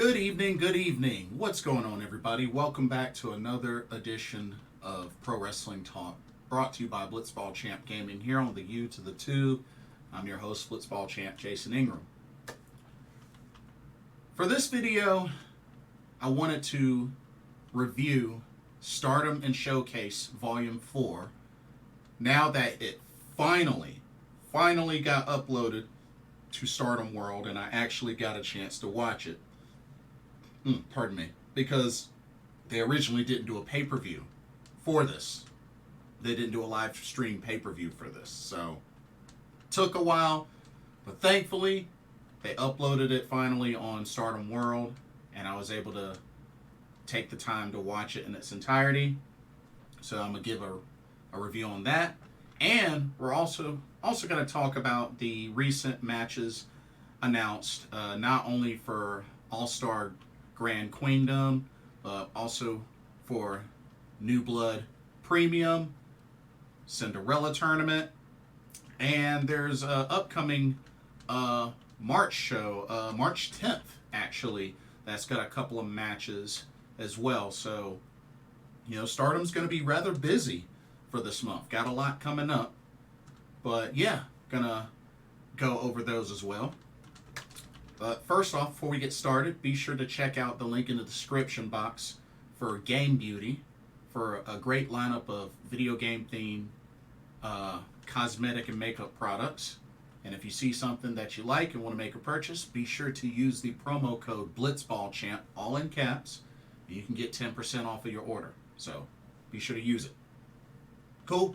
Good evening, good evening. What's going on, everybody? Welcome back to another edition of Pro Wrestling Talk, brought to you by Blitzball Champ Gaming here on the U to the 2. I'm your host, Blitzball Champ Jason Ingram. For this video, I wanted to review Stardom In Showcase Volume 4, now that it finally got uploaded to Stardom World and I actually got a chance to watch it. Pardon me. Because they originally didn't do a pay-per-view for this. They didn't do a live stream pay-per-view for this. So, took a while. But thankfully, they uploaded it finally on Stardom World. And I was able to take the time to watch it in its entirety. So I'm going to give a review on that. And we're also going to talk about the recent matches announced. Not only for All-Star Grand Queendom, but also for New Blood Premium, Cinderella Tournament, and there's an upcoming March show, March 10th actually, that's got a couple of matches as well. So, Stardom's going to be rather busy for this month. Got a lot coming up, but yeah, gonna go over those as well. But first off, before we get started, be sure to check out the link in the description box for Game Beauty, for a great lineup of video game themed cosmetic and makeup products. And if you see something that you like and want to make a purchase, be sure to use the promo code BlitzballChamp, all in caps, and you can get 10% off of your order. So be sure to use it. Cool?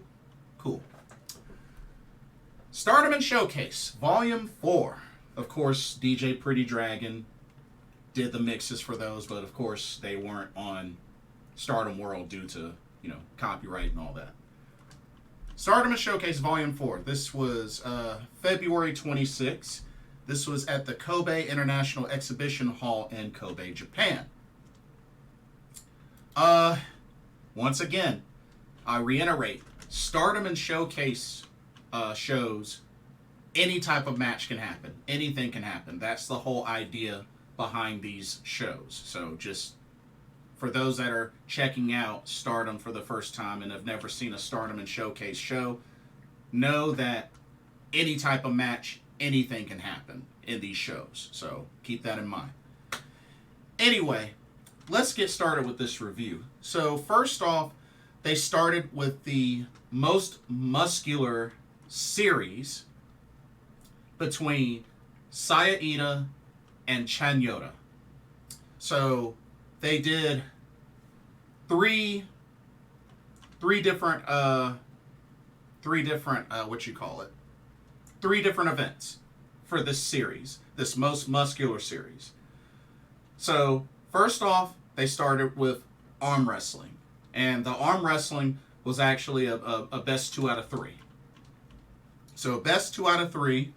Cool. Stardom In Showcase, Volume 4. Of course, DJ Pretty Dragon did the mixes for those, but of course they weren't on Stardom World due to, copyright and all that. Stardom In Showcase Volume 4. This was February 26th. This was at the Kobe International Exhibition Hall in Kobe, Japan. Once again, I reiterate, Stardom In Showcase shows any type of match can happen. Anything can happen. That's the whole idea behind these shows. So just for those that are checking out Stardom for the first time and have never seen a Stardom In Showcase show, know that any type of match, anything can happen in these shows. So keep that in mind. Anyway, let's get started with this review. So first off, they started with the most muscular series between Iida and Chanyota. So they did three different events for this series, this most muscular series. So first off, they started with arm wrestling, and the arm wrestling was actually a best 2 out of 3. So best 2 out of 3.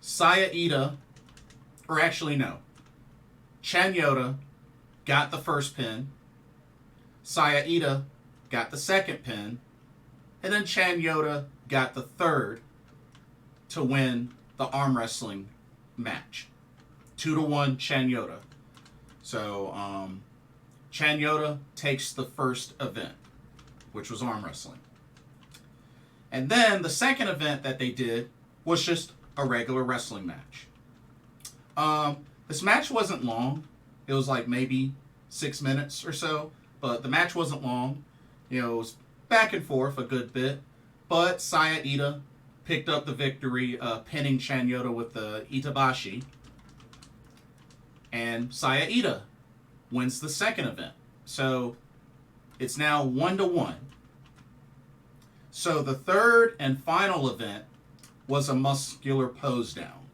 Iida, or actually no, Chanyota got the first pin, Iida got the second pin, and then Chanyota got the third to win the arm wrestling match. 2-1 Chanyota. So Chanyota takes the first event, which was arm wrestling. And then the second event that they did was just a regular wrestling match. This match wasn't long. It was like maybe 6 minutes or so, but the match wasn't long. It was back and forth a good bit, but Iida picked up the victory, pinning Chanyota with the Itabashi, and Iida wins the second event. So it's now 1-1. So the third and final event was a muscular pose down,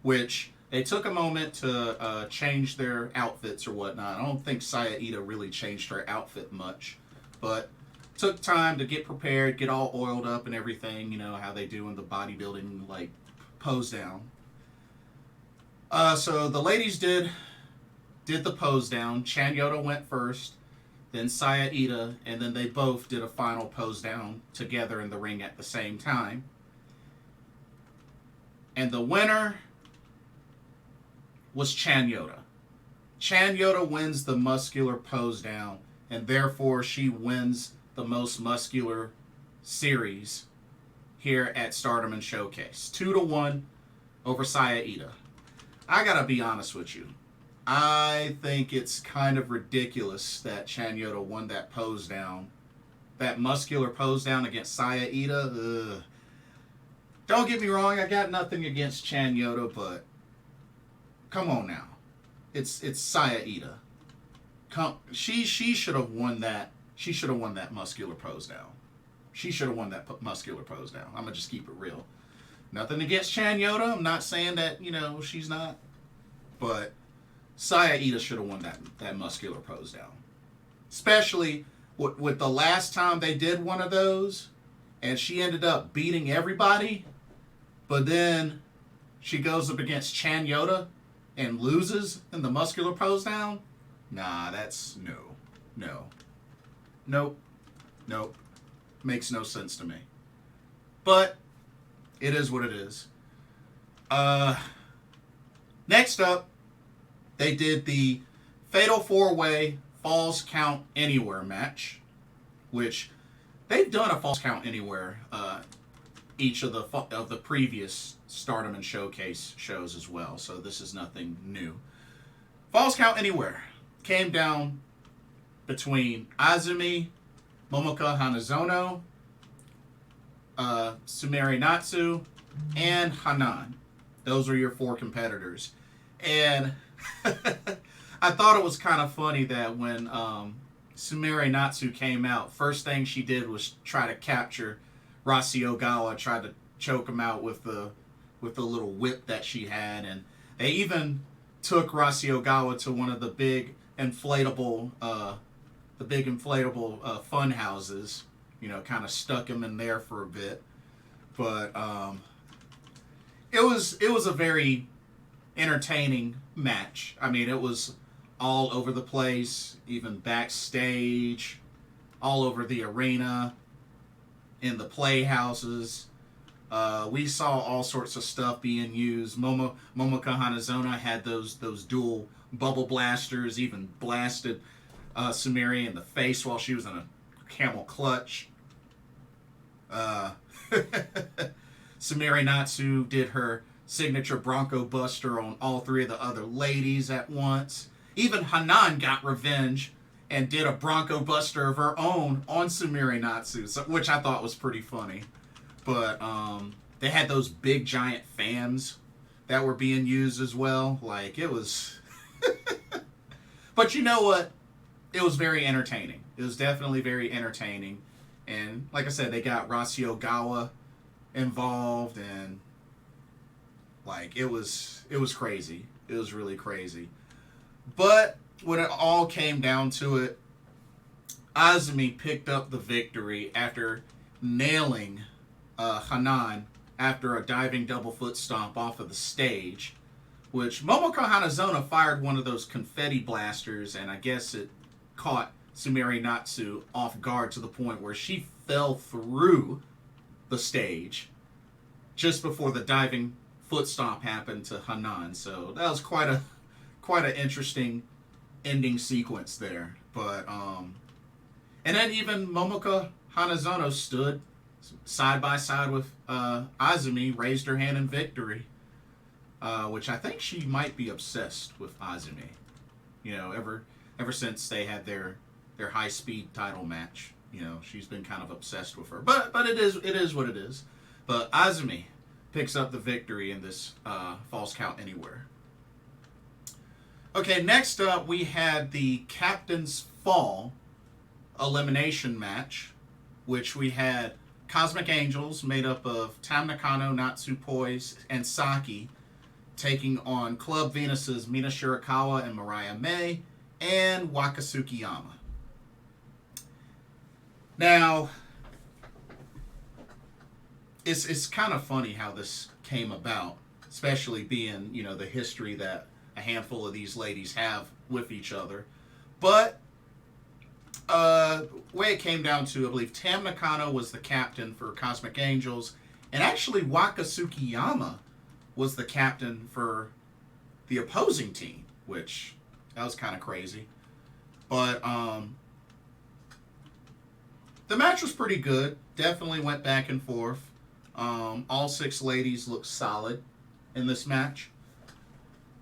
which they took a moment to change their outfits or whatnot. I don't think Iida really changed her outfit much, but took time to get prepared, get all oiled up and everything, how they do in the bodybuilding, pose down. So the ladies did the pose down. Chanyota went first, then Iida, and then they both did a final pose down together in the ring at the same time. And the winner was Chanyota. Chanyota wins the muscular pose down, and therefore she wins the most muscular series here at Stardom In Showcase. 2-1 over Iida. I gotta be honest with you. I think it's kind of ridiculous that Chanyota won that pose down. That muscular pose down against Iida. Don't get me wrong, I got nothing against Chanyota, but come on now. It's Iida. She should have won that. She should have won that muscular pose down. She should have won that muscular pose down. I'm gonna just keep it real. Nothing against Chanyota. I'm not saying that she's not, but Iida should have won that muscular pose down. Especially with the last time they did one of those, and she ended up beating everybody, but then she goes up against Chanyota and loses in the muscular pose down. Nah, that's nope. Makes no sense to me. But it is what it is. Next up, they did the Fatal 4-Way Falls Count Anywhere match, which they've done a Falls Count Anywhere each of the previous Stardom and Showcase shows as well, so this is nothing new. Falls Count Anywhere came down between Azumi, Momoka Hanazono, Sumire Natsu, and Hanan. Those are your 4 competitors. And I thought it was kind of funny that when Sumire Natsu came out, first thing she did was try to capture Risa Ogawa, tried to choke him out with the little whip that she had, and they even took Risa Ogawa to one of the big inflatable fun houses. Kind of stuck him in there for a bit, but it was a very entertaining match. I mean, it was all over the place, even backstage, all over the arena, in the playhouses. We saw all sorts of stuff being used. Momoka Hanazono had those dual bubble blasters, even blasted Sumire in the face while she was in a camel clutch. Sumire Natsu did her signature Bronco Buster on all 3 of the other ladies at once. Even Hanan got revenge and did a Bronco Buster of her own on Sumire Natsu, which I thought was pretty funny. But they had those big giant fans that were being used as well. Like, it was... But you know what? It was very entertaining. It was definitely very entertaining. And like I said, they got Risa Ogawa involved, and like it was crazy. It was really crazy. But when it all came down to it, Azumi picked up the victory after nailing Hanan after a diving double foot stomp off of the stage, which Momoka Hanazono fired one of those confetti blasters, and I guess it caught Sumire Natsu off guard to the point where she fell through the stage just before the diving foot stomp happened to Hanan. So that was quite an interesting ending sequence there. But and then even Momoka Hanazono stood side by side with Azumi, raised her hand in victory, which I think she might be obsessed with Azumi. Ever since they had their high speed title match, she's been kind of obsessed with her. But it is what it is. But Azumi picks up the victory in this Falls Count Anywhere. Okay, next up we had the Captain's Fall elimination match, which we had Cosmic Angels made up of Nakano, Natsupoi, and Saki taking on Club Venus's Mina Shirakawa and Mariah and Waka Tsukiyama. Now, it's kind of funny how this came about, especially being, the history that a handful of these ladies have with each other. But way it came down to, I believe Nakano was the captain for Cosmic Angels, and actually Waka Tsukiyama was the captain for the opposing team, which that was kind of crazy. But the match was pretty good. Definitely went back and forth. All 6 ladies looked solid in this match.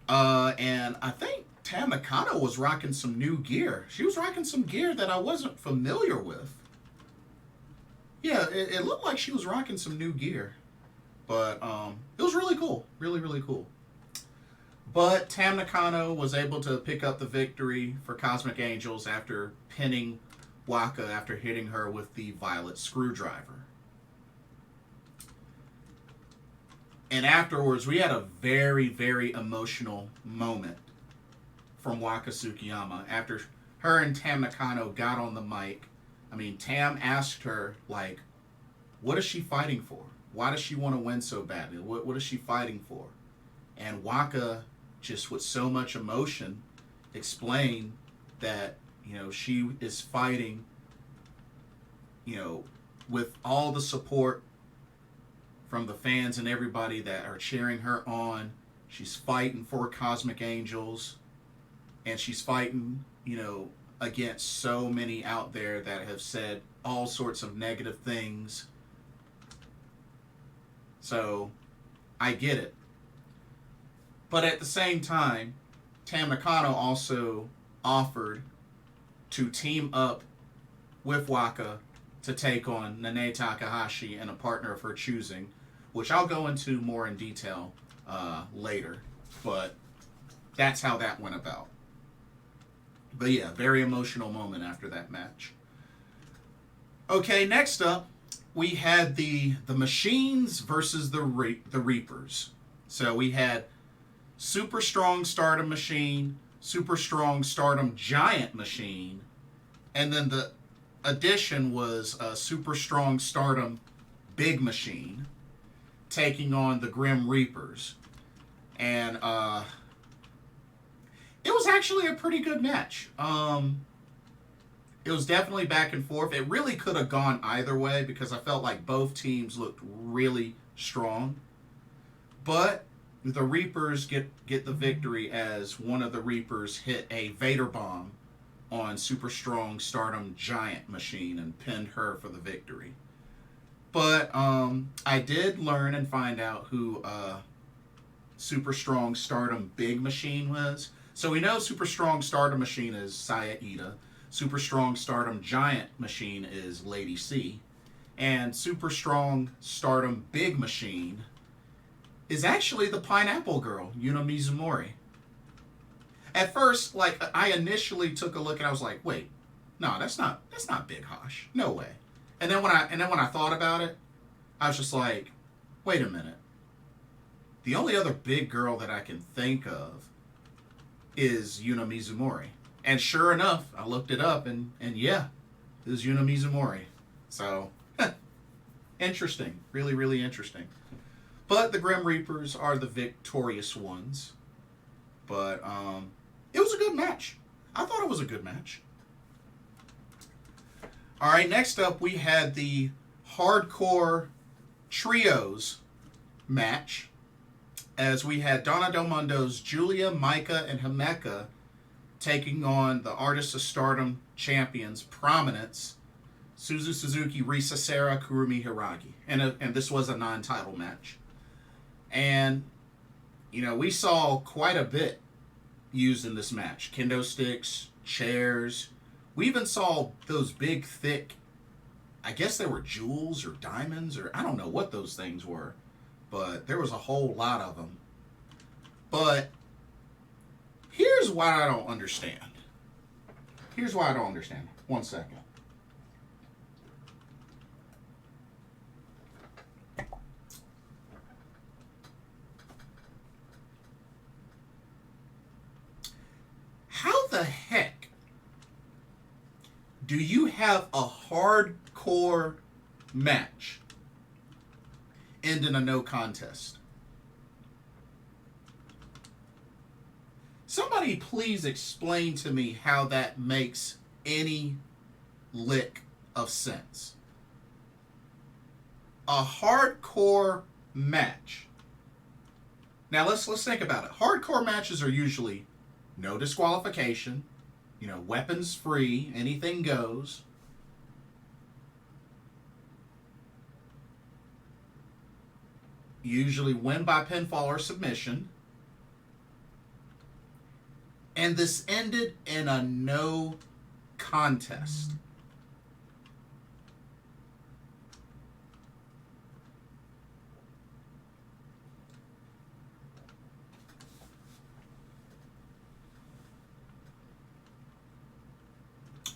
And I think Nakano was rocking some new gear. She was rocking some gear that I wasn't familiar with. Yeah, it looked like she was rocking some new gear. But it was really cool. Really, really cool. But Nakano was able to pick up the victory for Cosmic Angels after pinning Waka after hitting her with the violet screwdriver. And afterwards, we had a very, very emotional moment from Waka Tsukiyama after her and Nakano got on the mic. I mean, Tam asked her, like, what is she fighting for? Why does she want to win so badly? What is she fighting for? And Waka, just with so much emotion, explained that, you know, she is fighting, you know, with all the support from the fans and everybody that are cheering her on. She's fighting for Cosmic Angels, and she's fighting, you know, against so many out there that have said all sorts of negative things. So, I get it. But at the same time, Nakano also offered to team up with Waka to take on Nene Takahashi and a partner of her choosing, which I'll go into more in detail later. But that's how that went about. But yeah, very emotional moment after that match. Okay, next up, we had the Machines versus the Reapers. So we had Super Strong Stardom Machine, Super Strong Stardom Giant Machine, and then the addition was Super Strong Stardom Big Machine taking on the Grim Reapers. And it was actually a pretty good match. It was definitely back and forth. It really could have gone either way because I felt like both teams looked really strong. But the Reapers get the victory as one of the Reapers hit a Vader Bomb on Super Strong Stardom Giant Machine and pinned her for the victory. But I did learn and find out who Super Strong Stardom Big Machine was. So we know Super Strong Stardom Machine is Iida. Super Strong Stardom Giant Machine is Lady C. And Super Strong Stardom Big Machine is actually the Pineapple Girl, Yuna Mizumori. At first, like, I initially took a look and I was like, wait, no, that's not Big Hosh. No way. And then when I thought about it, I was just like, wait a minute. The only other big girl that I can think of is Yuna Mizumori. And sure enough, I looked it up and yeah, it was Yuna Mizumori. So, interesting. Really, really interesting. But the Grim Reapers are the victorious ones. But it was a good match. I thought it was a good match. All right, next up we had the Hardcore Trios match, as we had Donna Del Mondo's Giulia, Maika, and Himeka taking on the Artists of Stardom champions, Prominence, Suzu, Suzuki, Risa, Sera, Kurumi, Hiiragi. And this was a non-title match. And, you know, we saw quite a bit used in this match. Kendo sticks, chairs. We even saw those big, thick, I guess they were jewels or diamonds, or I don't know what those things were. But there was a whole lot of them. But here's what I don't understand. Here's why I don't understand. 1 second. How the heck do you have a hardcore match end in a no contest? Somebody please explain to me how that makes any lick of sense. A hardcore match Now let's think about it. Hardcore matches are usually no disqualification, weapons free, anything goes. Usually win by pinfall or submission. And this ended in a no contest.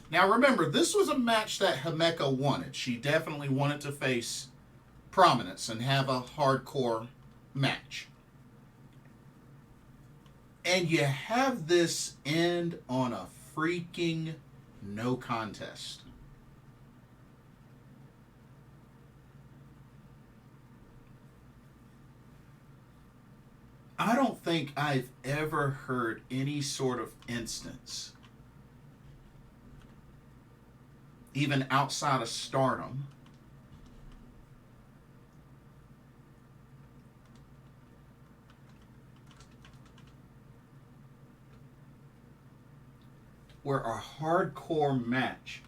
Now remember, this was a match that Himeka wanted. She definitely wanted to face Prominence and have a hardcore match. And you have this end on a freaking no contest. I don't think I've ever heard any sort of instance, even outside of Stardom, where a hardcore match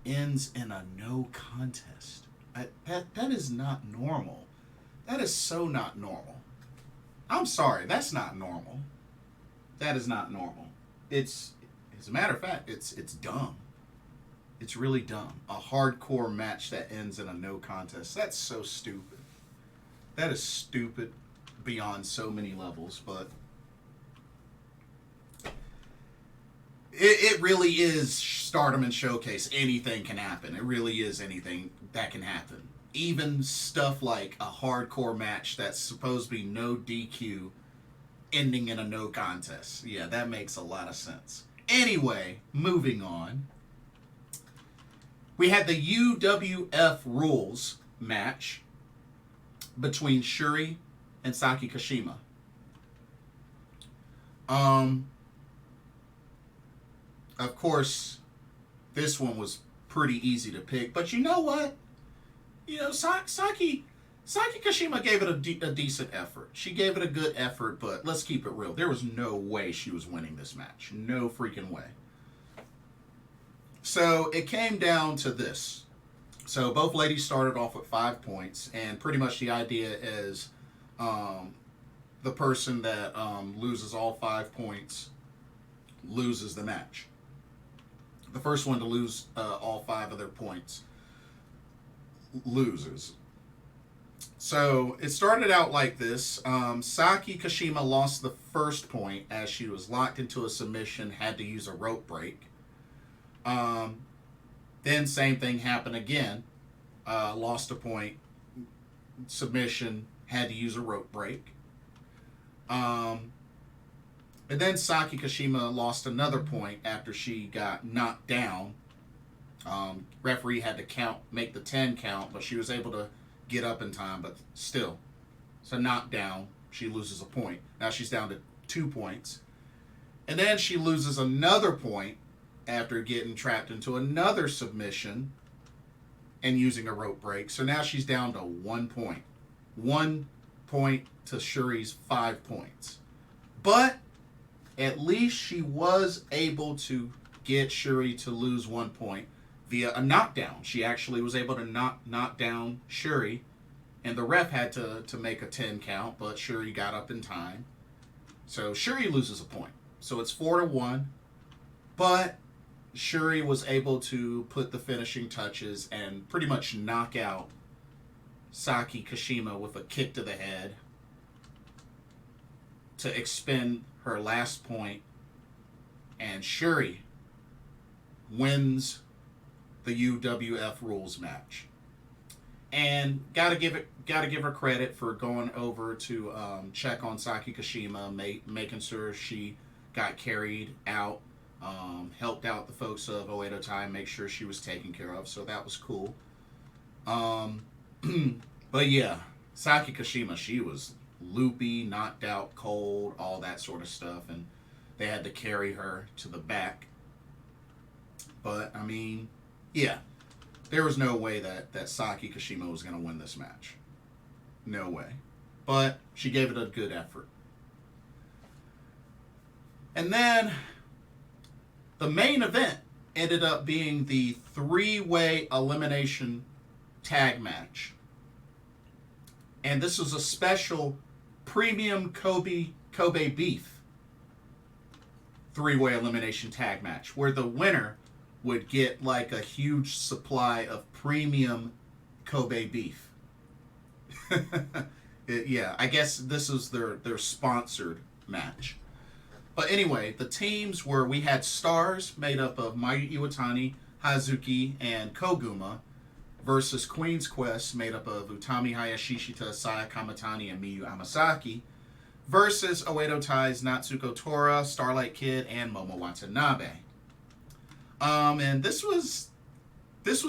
ends in a no contest. That is not normal. That is so not normal. I'm sorry, that's not normal. That is not normal. It's, as a matter of fact, it's dumb. It's really dumb. A hardcore match that ends in a no contest. That's so stupid. That is stupid beyond so many levels, but it really is Stardom and Showcase. Anything can happen. It really is anything that can happen. Even stuff like a hardcore match that's supposed to be no DQ ending in a no contest. Yeah, that makes a lot of sense. Anyway, moving on. We had the UWF Rules match between Shuri and Saki Kashima. Of course, this one was pretty easy to pick, but you know what? Saki Kashima gave it a decent effort. She gave it a good effort, but let's keep it real. There was no way she was winning this match. No freaking way. So it came down to this. So both ladies started off with 5 points, and pretty much the idea is the person that loses all 5 points loses the match. The first one to lose all 5 of their points loses. So it started out like this. Saki Kashima lost the first point as she was locked into a submission, had to use a rope break. Then same thing happened again. Lost a point, submission, had to use a rope break. And then Saki Kashima lost another point after she got knocked down. Referee had to make the 10 count, but she was able to get up in time, but still. So knocked down, she loses a point. Now she's down to 2 points. And then she loses another point after getting trapped into another submission and using a rope break. So now she's down to 1 point. 1 point to Shuri's 5 points. But at least she was able to get Shuri to lose 1 point via a knockdown. She actually was able to knock down Shuri, and the ref had to make a 10 count, but Shuri got up in time. So Shuri loses a point. So it's 4-1, but Shuri was able to put the finishing touches and pretty much knock out Saki Kashima with a kick to the head to expend her last point, and Shuri wins the UWF Rules match. And gotta give her credit for going over to check on Saki Kashima, making sure she got carried out, helped out the folks of Oedo Tai, make sure she was taken care of. So that was cool. But yeah, Saki Kashima, she was loopy, knocked out, cold, all that sort of stuff, and they had to carry her to the back. But I mean, yeah, there was no way that Saki Kashima was going to win this match. No way. But she gave it a good effort. And then the main event ended up being the three-way elimination tag match. And this was a special premium Kobe beef three-way elimination tag match where the winner would get like a huge supply of premium Kobe beef. Yeah, I guess this is their sponsored match. But anyway, the teams were, we had Stars made up of Mayu Iwatani, Hazuki, and Koguma versus Queen's Quest made up of Utami Hayashishita, Saya Kamatani, and Miyu Amasaki versus Oedo Tai's Natsuko Tora, Starlight Kid, and Momo Watanabe. And this was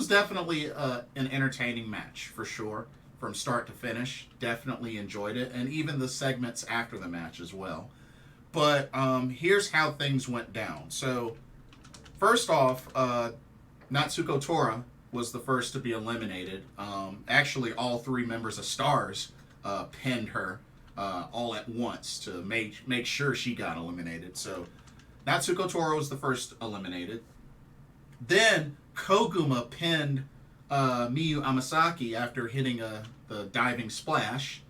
definitely an entertaining match for sure. From start to finish, definitely enjoyed it, and even the segments after the match as well. But here's how things went down. So, first off, Natsuko Tora was the first to be eliminated. Actually, all three members of Stars pinned her all at once to make sure she got eliminated. So, Natsuko Tora was the first eliminated. Then, Koguma pinned Miyu Amasaki after hitting the diving splash.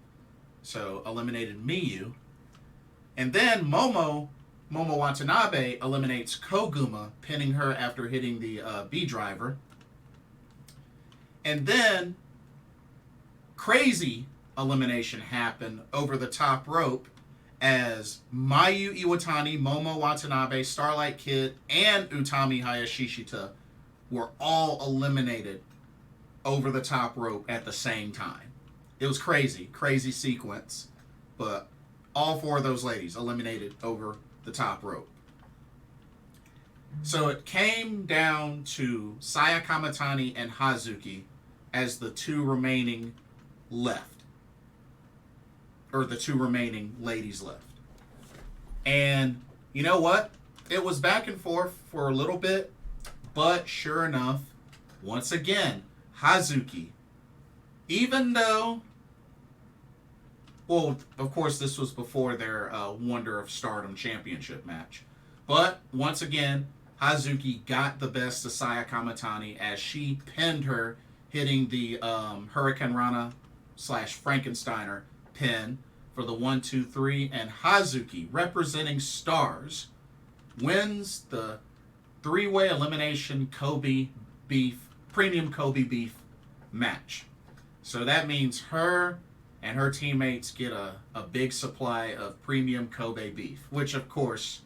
So, eliminated Miyu. And then Momo Watanabe eliminates Koguma, pinning her after hitting the B driver. And then crazy elimination happened over the top rope as Mayu Iwatani, Momo Watanabe, Starlight Kid, and Utami Hayashishita were all eliminated over the top rope at the same time. It was crazy sequence, but all four of those ladies eliminated over the top rope. So it came down to Saya Kamatani and Hazuki as the two remaining left. Or the two remaining ladies left. And you know what? It was back and forth for a little bit, but sure enough, once again, Hazuki, even though, well, of course, this was before their Wonder of Stardom Championship match. But, once again, Hazuki got the best of Saya Kamatani as she pinned her, hitting the Hurricane Rana / Frankensteiner pin for the 1-2-3. And Hazuki, representing Stars, wins the three-way elimination premium Kobe beef match. So that means her and her teammates get a big supply of premium Kobe beef, which of course,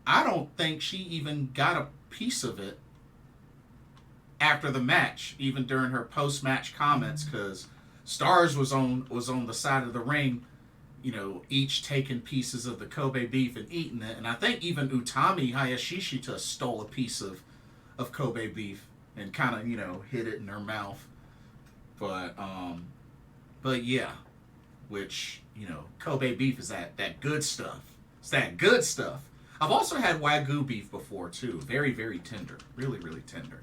I don't think she even got a piece of it after the match, even during her post-match comments, because Stars was on the side of the ring, you know, each taking pieces of the Kobe beef and eating it, and I think even Utami Hayashishita stole a piece of Kobe beef and kind of, you know, hid it in her mouth. But yeah, which, you know, Kobe beef is that good stuff. It's that good stuff. I've also had Wagyu beef before too. Very, very tender. Really, really tender.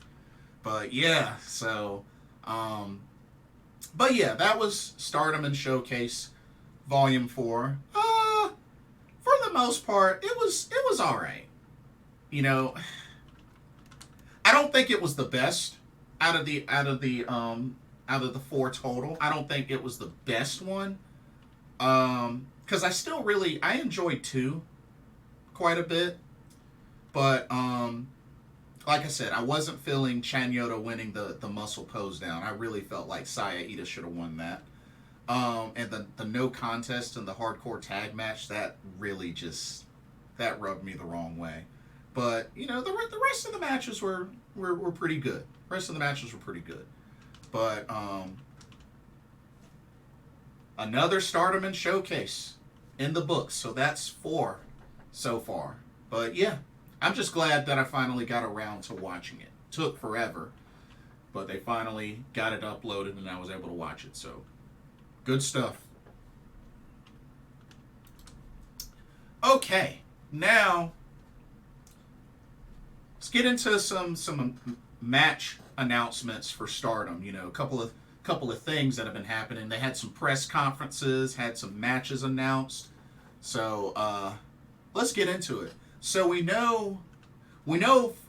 But yeah, so, but yeah, that was Stardom In Showcase Volume 4. For the most part, it was alright. You know, I don't think it was the best out of the 4 total. I don't think it was the best one. Because I enjoyed 2 quite a bit. But, like I said, I wasn't feeling Chanyota winning the muscle pose down. I really felt like Iida should have won that. And the no contest and the hardcore tag match, that really that rubbed me the wrong way. But, you know, the rest of the matches were pretty good. The rest of the matches were pretty good. But, another Stardom In Showcase in the books. So that's 4 so far. But yeah, I'm just glad that I finally got around to watching it. Took forever, but they finally got it uploaded and I was able to watch it. So, good stuff. Okay, now let's get into some match announcements for Stardom. You know, a couple of things that have been happening. They had some press conferences, had some matches announced. So let's get into it. So we know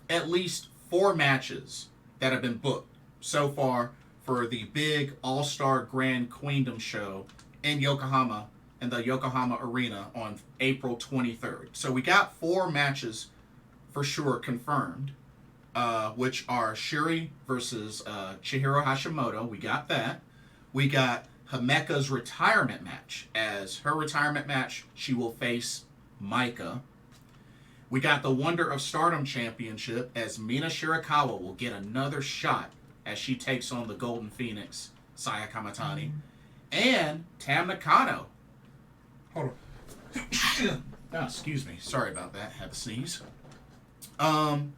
at least 4 matches that have been booked so far for the big All-Star Grand Queendom show in Yokohama, in the Yokohama Arena on April 23rd. So we got 4 matches for sure confirmed, which are Shuri versus Chihiro Hashimoto. We got that. We got Himeka's retirement match. As her retirement match, she will face Maika. We got the Wonder of Stardom Championship, as Mina Shirakawa will get another shot as she takes on the Golden Phoenix, Saya Kamatani. And Tam Nakano. Hold on. Oh, excuse me. Sorry about that. Had to sneeze. World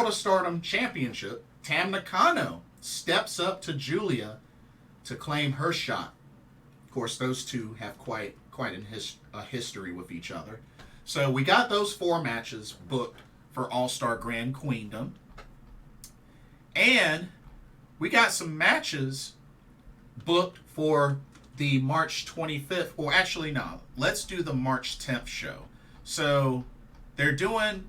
of Stardom Championship, Tam Nakano steps up to Giulia to claim her shot. Of course, those two have quite a history with each other. So we got those 4 matches booked for All-Star Grand Queendom. And we got some matches booked for the March 25th. Or actually, no. Let's do the March 10th show. So they're doing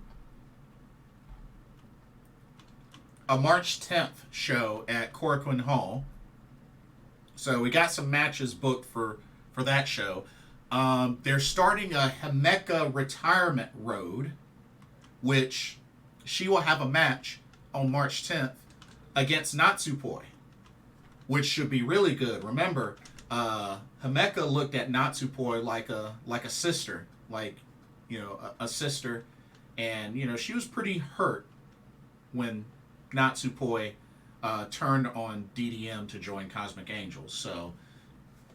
a March 10th show at Korakuen Hall. So we got some matches booked for that show. They're starting a Himeka retirement road, which she will have a match on March 10th against Natsupoi, which should be really good. Remember, Himeka looked at Natsupoi like a sister, a sister, and she was pretty hurt when Natsupoi turned on DDM to join Cosmic Angels. So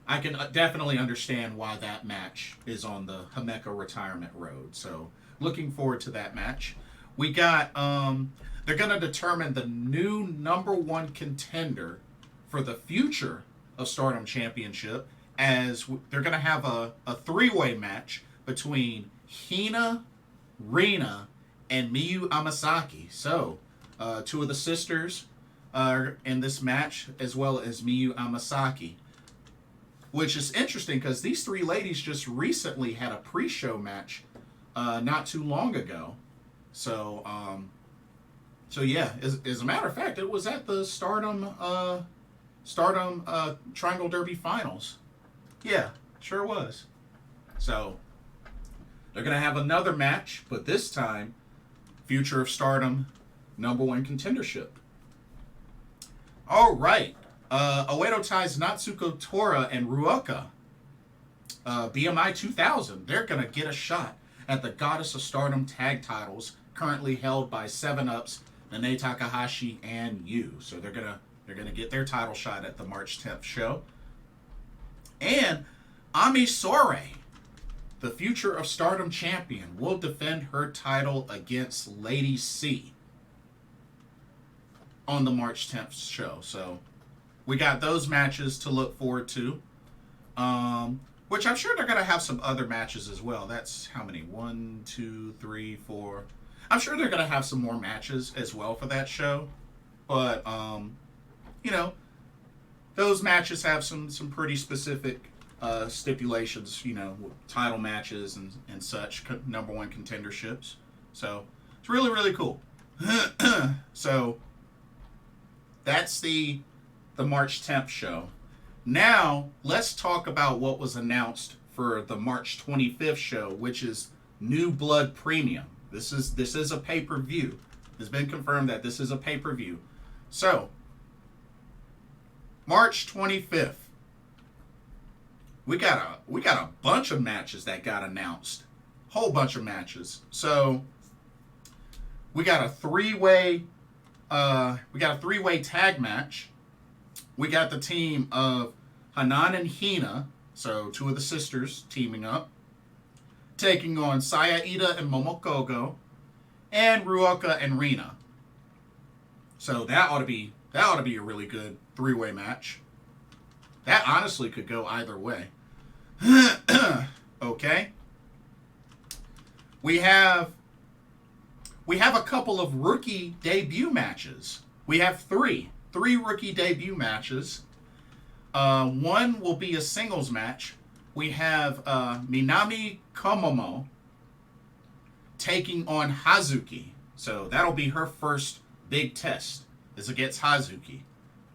I can definitely understand why that match is on the Himeka retirement road. So looking forward to that match. We got, they're going to determine the new #1 contender for the future of Stardom Championship, as they're going to have a 3-way match between Hina, Rina, and Miyu Amasaki. So 2 of the sisters are in this match, as well as Miyu Amasaki. Which is interesting because these 3 ladies just recently had a pre-show match not too long ago. So yeah, as a matter of fact, it was at the Stardom Triangle Derby Finals. Yeah, sure was. So they're going to have another match, but this time, Future of Stardom #1 contendership. All right. Oedo Tai's Natsuko Tora and Ruoka, BMI 2000, they're going to get a shot at the Goddess of Stardom tag titles, currently held by 7-Up's Nanae Takahashi and Yu. So they're gonna get their title shot at the March 10th show. And Ami Sourei, the Future of Stardom champion, will defend her title against Lady C on the March 10th show. So we got those matches to look forward to. Which I'm sure they're going to have some other matches as well. That's how many? 1, 2, 3, 4. I'm sure they're going to have some more matches as well for that show. But, those matches have some pretty specific stipulations, title matches and such, #1 contenderships. So, it's really, really cool. So, that's the March 10th show. Now, let's talk about what was announced for the March 25th show, which is New Blood Premium. This is a pay-per-view. It's been confirmed that this is a pay-per-view. So, March 25th, we got a bunch of matches that got announced. Whole bunch of matches. So, we got a three-way tag match. We got the team of Hanan and Hina, so 2 of the sisters teaming up, taking on Saya, Iida, and Momoka, and Ruoka and Rina. So that ought to be a really good 3-way match. That honestly could go either way. Okay. We have a couple of rookie debut matches. We have three rookie debut matches. One will be a singles match we have Minami Komomo taking on Hazuki. So that'll be her first big test, is against Hazuki.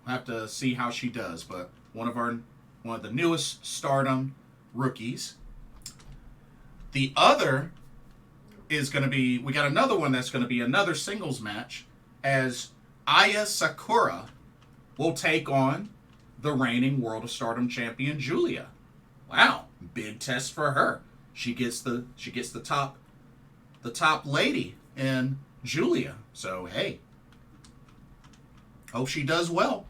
We'll have to see how she does, but one of the newest Stardom rookies. The other is going to be, we got another one that's going to be another singles match, as Aya Sakura will take on the reigning World of Stardom champion Giulia. Wow, big test for her. She gets the top lady in Giulia. So hey, hope she does well.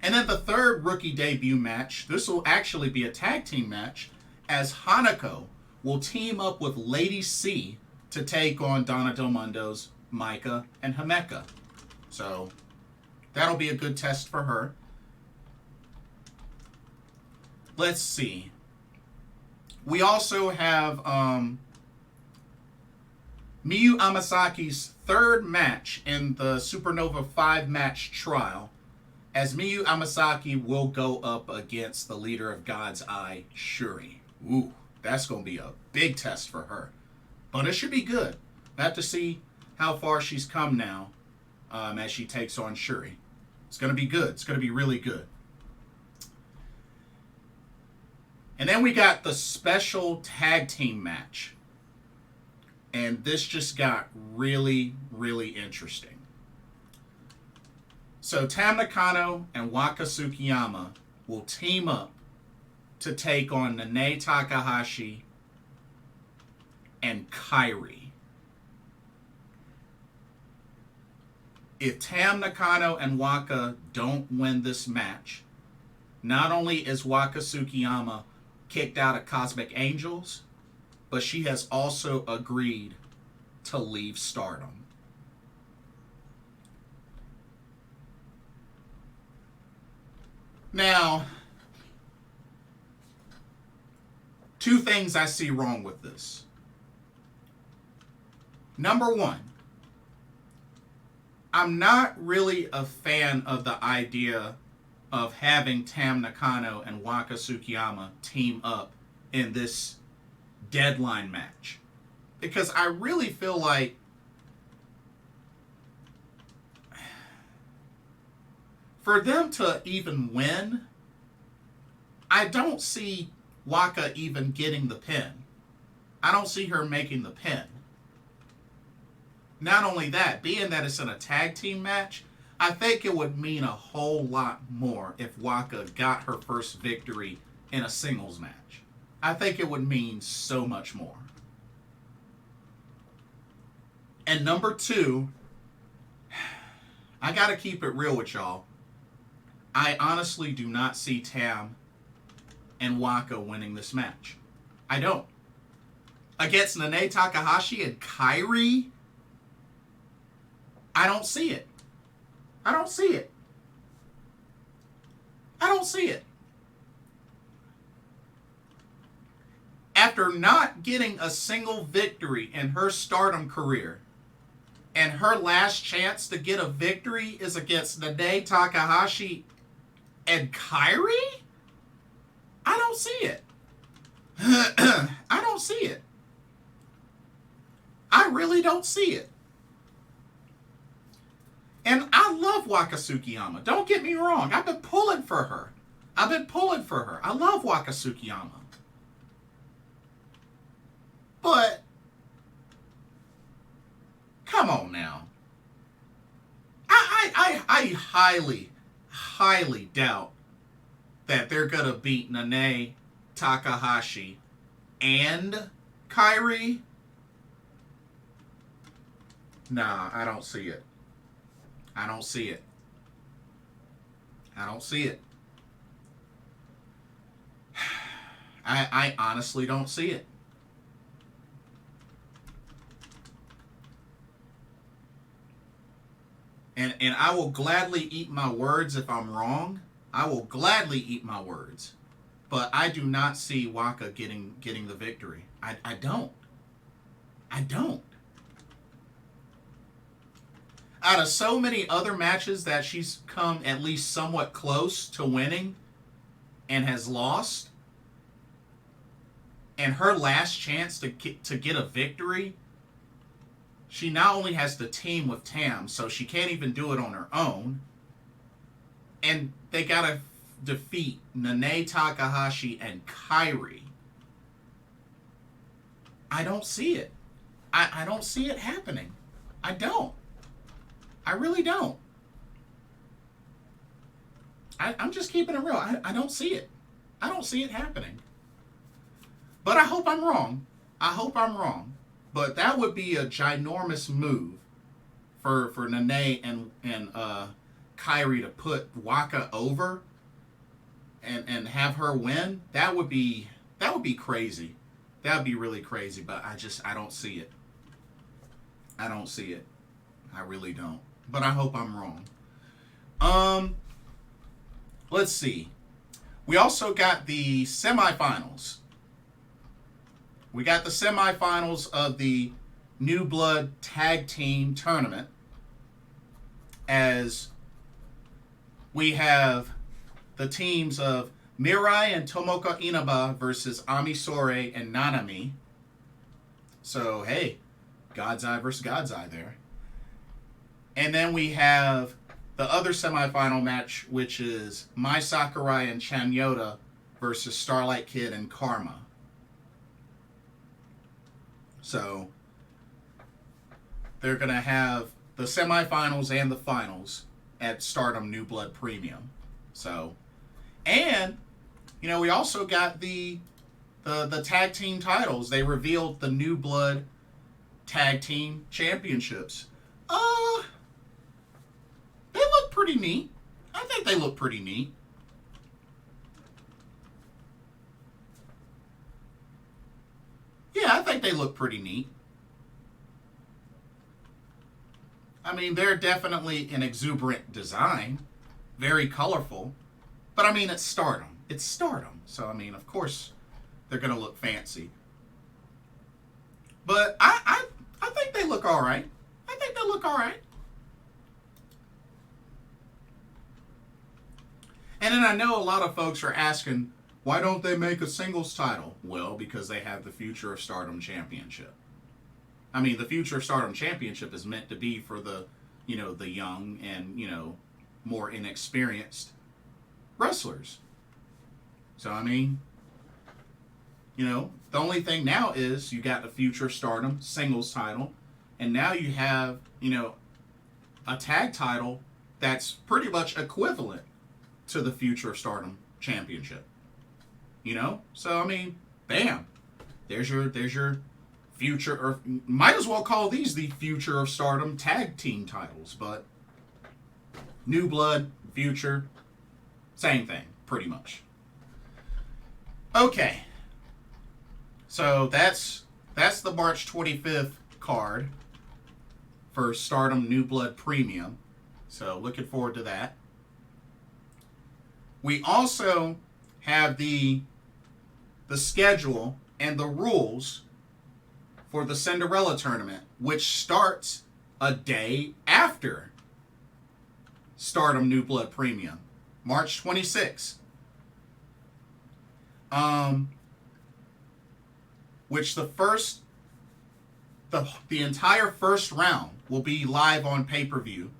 And then the third rookie debut match, this will actually be a tag team match, as Hanako will team up with Lady C to take on Donna Del Mondo's Maika and Himeka. So that'll be a good test for her. Let's see. We also have Miyu Amasaki's third match in the Supernova 5-match trial, as Miyu Amasaki will go up against the leader of God's Eye, Shuri. Ooh, that's going to be a big test for her. But it should be good. I have to see how far she's come now as she takes on Shuri. It's going to be good. It's going to be really good. And then we got the special tag team match. And this just got really, really interesting. So Tam Nakano and Waka Tsukiyama will team up to take on Nene Takahashi and Kairi. If Tam Nakano and Waka don't win this match, not only is Waka Tsukiyama kicked out of Cosmic Angels, but she has also agreed to leave Stardom. Now, two things I see wrong with this. Number one, I'm not really a fan of the idea of having Tam Nakano and Waka Tsukiyama team up in this deadline match, because I really feel like for them to even win, I don't see Waka even getting the pin. I don't see her making the pin. Not only that, being that it's in a tag team match, I think it would mean a whole lot more if Waka got her first victory in a singles match. I think it would mean so much more. And number two, I gotta keep it real with y'all. I honestly do not see Tam and Waka winning this match. I don't. Against Nene Takahashi and Kairi, I don't see it. I don't see it. I don't see it. After not getting a single victory in her Stardom career, and her last chance to get a victory is against Nene Takahashi and Kairi? I don't see it. I don't see it. I really don't see it. And I love Waka Tsukiyama. Don't get me wrong. I've been pulling for her. I love Waka Tsukiyama. But, come on now. I highly doubt that they're going to beat Nene Takahashi and Kairi. Nah, I don't see it. I don't see it. I honestly don't see it. And I will gladly eat my words if I'm wrong. I will gladly eat my words. But I do not see Waka getting the victory. I don't. Out of so many other matches that she's come at least somewhat close to winning and has lost, and her last chance to get a victory, she not only has to team with Tam, so she can't even do it on her own. And they gotta defeat Nene, Takahashi, and Kairi. I don't see it. I don't see it happening. I don't. I really don't. I'm just keeping it real. I don't see it. I don't see it happening. But I hope I'm wrong. I hope I'm wrong. But that would be a ginormous move for Nene and Kairi to put Waka over and have her win. That would be crazy. That would be really crazy. But I don't see it. I don't see it. I really don't. But I hope I'm wrong. Let's see. We also got the semifinals. We got the semifinals of the New Blood Tag Team Tournament, as we have the teams of Mirai and Tomoka Inaba versus Ami Sourei and Nanami. So, hey, God's Eye versus God's Eye there. And then we have the other semifinal match, which is Mai Sakurai and Chanyota versus Starlight Kid and Karma. So, they're going to have the semifinals and the finals at Stardom New Blood Premium. So, and, you know, we also got the tag team titles. They revealed the New Blood Tag Team Championships. They look pretty neat. I think they look pretty neat. Yeah, I think they look pretty neat. I mean, they're definitely an exuberant design. Very colorful. But, I mean, it's Stardom. It's Stardom. So, I mean, of course, they're going to look fancy. But I think they look all right. I think they look all right. And then I know a lot of folks are asking, why don't they make a singles title? Well, because they have the Future of Stardom Championship. I mean, the Future of Stardom Championship is meant to be for the, you know, the young and, you know, more inexperienced wrestlers. So, I mean, you know, the only thing now is you got the Future of Stardom singles title, and now you have, you know, a tag title that's pretty much equivalent to the Future of Stardom Championship. You know? So, I mean, bam. There's your future, or might as well call these the Future of Stardom tag team titles, but New Blood, Future, same thing, pretty much. Okay. So that's the March 25th card for Stardom New Blood Premium. So looking forward to that. We also have the schedule and the rules for the Cinderella Tournament, which starts a day after Stardom New Blood Premium, March 26th. Which the entire first round will be live on pay-per-view,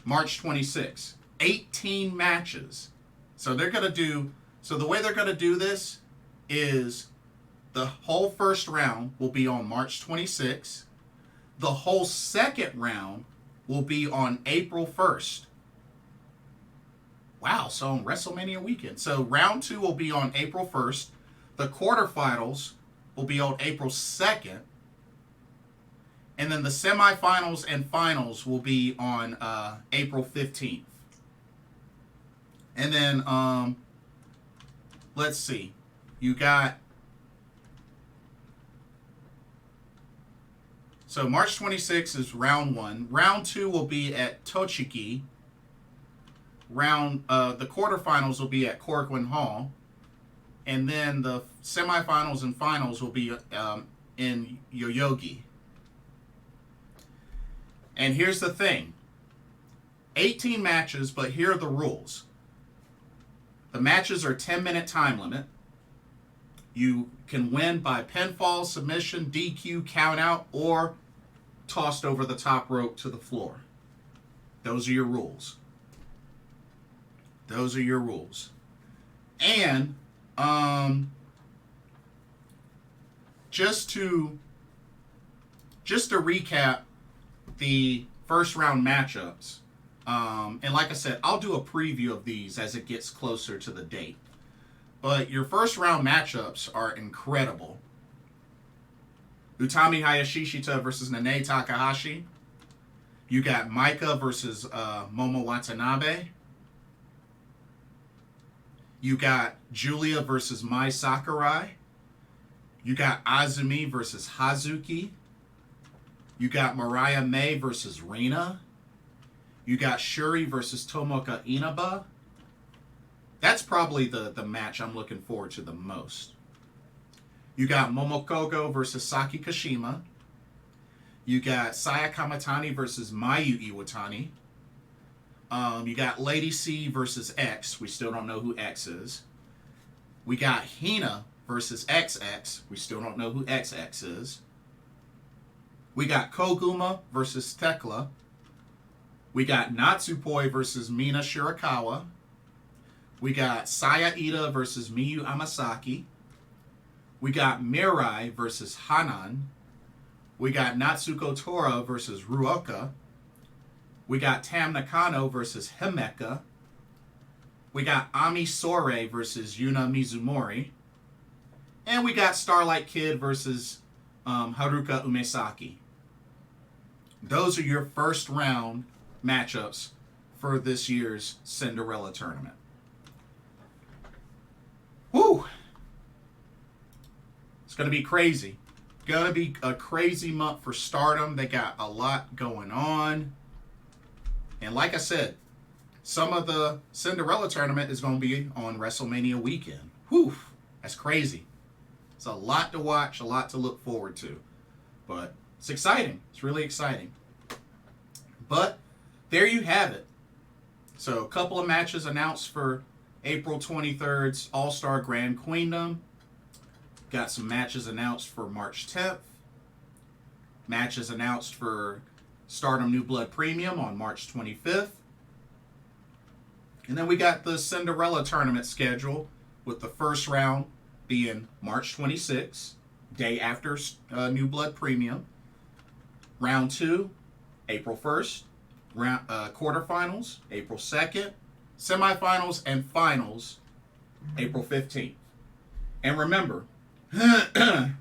March 26th. 18 matches. So the way they're going to do this is the whole first round will be on March 26th. The whole second round will be on April 1st. Wow, so on WrestleMania weekend. So round 2 will be on April 1st. The quarterfinals will be on April 2nd. And then the semifinals and finals will be on April 15th. And then, let's see. You got... So March 26th is round 1. Round 2 will be at Tochigi. The quarterfinals will be at Korakuen Hall. And then the semifinals and finals will be in Yoyogi. And here's the thing. 18 matches, but here are the rules. The matches are 10-minute time limit. You can win by pinfall, submission, DQ, count out, or tossed over the top rope to the floor. Those are your rules. Those are your rules. And just to recap the first round matchups, and like I said, I'll do a preview of these as it gets closer to the date. But your first round matchups are incredible. Utami Hayashishita versus Nanae Takahashi. You got Maika versus Momo Watanabe. You got Giulia versus Mai Sakurai. You got Azumi versus Hazuki. You got Mariah May versus Rina. You got Shuri versus Tomoka Inaba. That's probably the match I'm looking forward to the most. You got Momokoko versus Saki Kashima. You got Saya Kamatani versus Mayu Iwatani. You got Lady C versus X. We still don't know who X is. We got Hina versus XX. We still don't know who XX is. We got Koguma versus Tekla. We got Natsupoi versus Mina Shirakawa. We got Saya Iida versus Miyu Amasaki. We got Mirai versus Hanan. We got Natsuko Tora versus Ruoka. We got Tam Nakano versus Himeka. We got Ami Sore versus Yuna Mizumori. And we got Starlight Kid versus Haruka Umesaki. Those are your first round matchups for this year's Cinderella Tournament. Whew! It's going to be crazy. Going to be a crazy month for Stardom. They got a lot going on. And like I said, some of the Cinderella Tournament is going to be on WrestleMania weekend. Whew! That's crazy. It's a lot to watch, a lot to look forward to. But it's exciting. It's really exciting. But there you have it. So a couple of matches announced for April 23rd's All-Star Grand Queendom. Got some matches announced for March 10th. Matches announced for Stardom New Blood Premium on March 25th. And then we got the Cinderella Tournament schedule with the first round being March 26th, day after New Blood Premium. Round 2, April 1st. Quarterfinals, April 2nd. Semifinals and finals, April 15th. And remember, the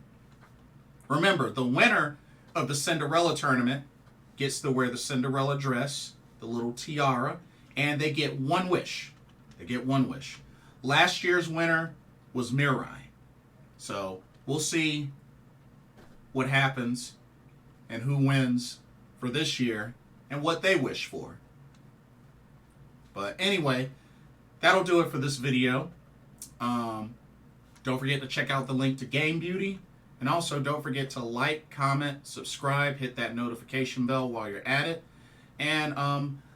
winner of the Cinderella Tournament gets to wear the Cinderella dress, the little tiara, and they get one wish. They get one wish. Last year's winner was Mirai. So we'll see what happens and who wins for this year and what they wish for. But anyway, that'll do it for this video. Don't forget to check out the link to Game Beauty. And also don't forget to like, comment, subscribe, hit that notification bell while you're at it. And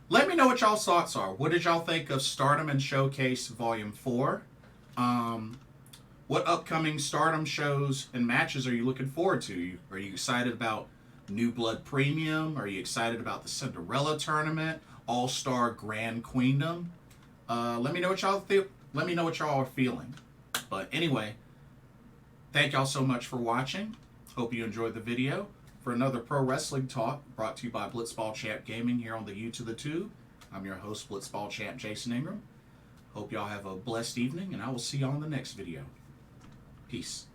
let me know what y'all's thoughts are. What did y'all think of Stardom In Showcase Volume 4? What upcoming Stardom shows and matches are you looking forward to? Are you excited about New Blood Premium? Are you excited about the Cinderella Tournament? All-Star Grand Queendom? Let me know what y'all feel. Let me know what y'all are feeling. But anyway, thank y'all so much for watching. Hope you enjoyed the video. For another pro wrestling talk brought to you by Blitzball Champ Gaming here on the U to the Tube. I'm your host, Blitzball Champ Jason Ingram. Hope y'all have a blessed evening, and I will see y'all in the next video. Peace.